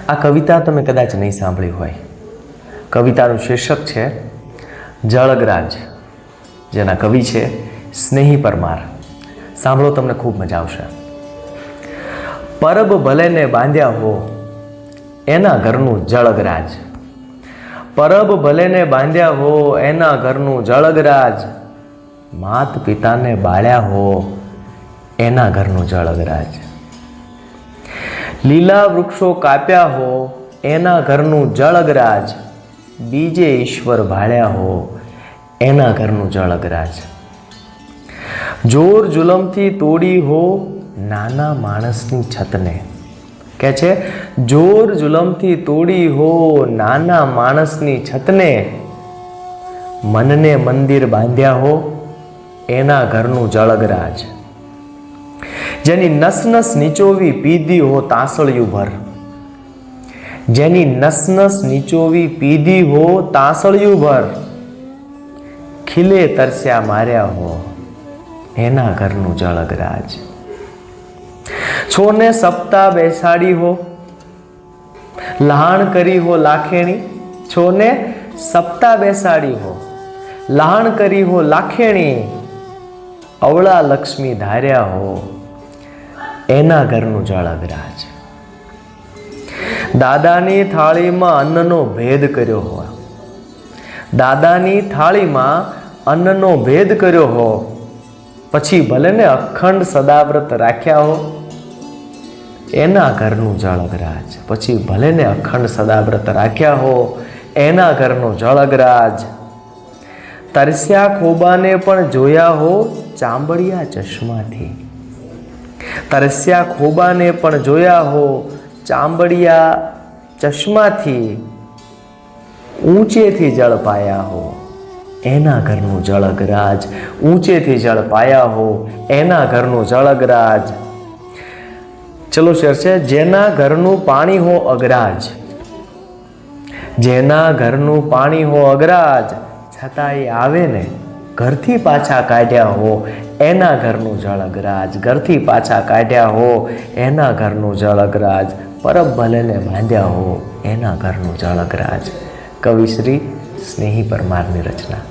આ કવિતા તમે કદાચ નહીં સાંભળી હોય. કવિતાનું શીર્ષક છે જળગરાજ, જેના કવિ છે સ્નેહી પરમાર. સાંભળો, તમને ખૂબ મજા આવશે. પરબ ભલે ને બાંધ્યા હો એના ઘરનું જળગરાજ, પરબ ભલે ને બાંધ્યા હો એના ઘરનું જળગરાજ, માત પિતાને બાળ્યા હો એના ઘરનું જળગરાજ, લીલા વૃક્ષો કાપ્યા હો એના ઘરનું જળગરાજ, બીજે ઈશ્વર ભાળ્યા હો એના ઘરનું જળગરાજ, જોર જુલમથી તોડી હો નાના માણસની છતને, કે છે જોર જુલમથી તોડી હો નાના માણસની છતને, મનને મંદિર બાંધ્યા હો એના ઘરનું જળગરાજ, જેની નસ નસ નીચોવી પીધી હો તાંસળિયું ભર, જેની નસ નસ નીચોવી પીધી હો તાંસળિયું ભર, ખીલે તરસ્યા માર્યા હો એના ઘરનું જળગરાજ, છોને સપ્તાહ બેસાડી હો લહાણ કરી હો લાખેણી, છોને સપ્તાહ બેસાડી હો લહાણ કરી હો લાખેણી, અવળા લક્ષ્મી ધાર્યા હો એના ઘરનું જળગરાજ, દાદાની થાળીમાં અન્નનો ભેદ કર્યો હો, દાદાની થાળીમાં અન્નનો ભેદ કર્યો હો, પછી ભલે ને અખંડ સદાવ્રત રાખ્યા હો એના ઘરનું જળગરાજ, પછી ભલે ને અખંડ સદાવ્રત રાખ્યા હો એના ઘરનું જળગરાજ, તરસ્યા ખોબાને પણ જોયા હો ચાંબડિયા ચશ્માથી, તરસ્યા ખોબાને પણ જોયા હો ચાંબડિયા ચશ્માથી, ઊંચેથી જળ પાયા હો એના ઘરનું જળગરાજ, ઊંચેથી જળ પાયા હો એના ઘરનું જળગરાજ. ચલો શેર છે, જેના ઘરનું પાણી હો અગરાજ, જેના ઘરનું પાણી હો અગરાજ, છતાંય આવે ને ઘરથી પાછા કાઢ્યા હો એના ઘરનું જળગરાજ, ઘરથી પાછા કાઢ્યા હો એના ઘરનું જળગરાજ, પરબ ભલે ને બાંધ્યા હો એના ઘરનું જળગરાજ. કવિશ્રી સ્નેહી પરમારની રચના.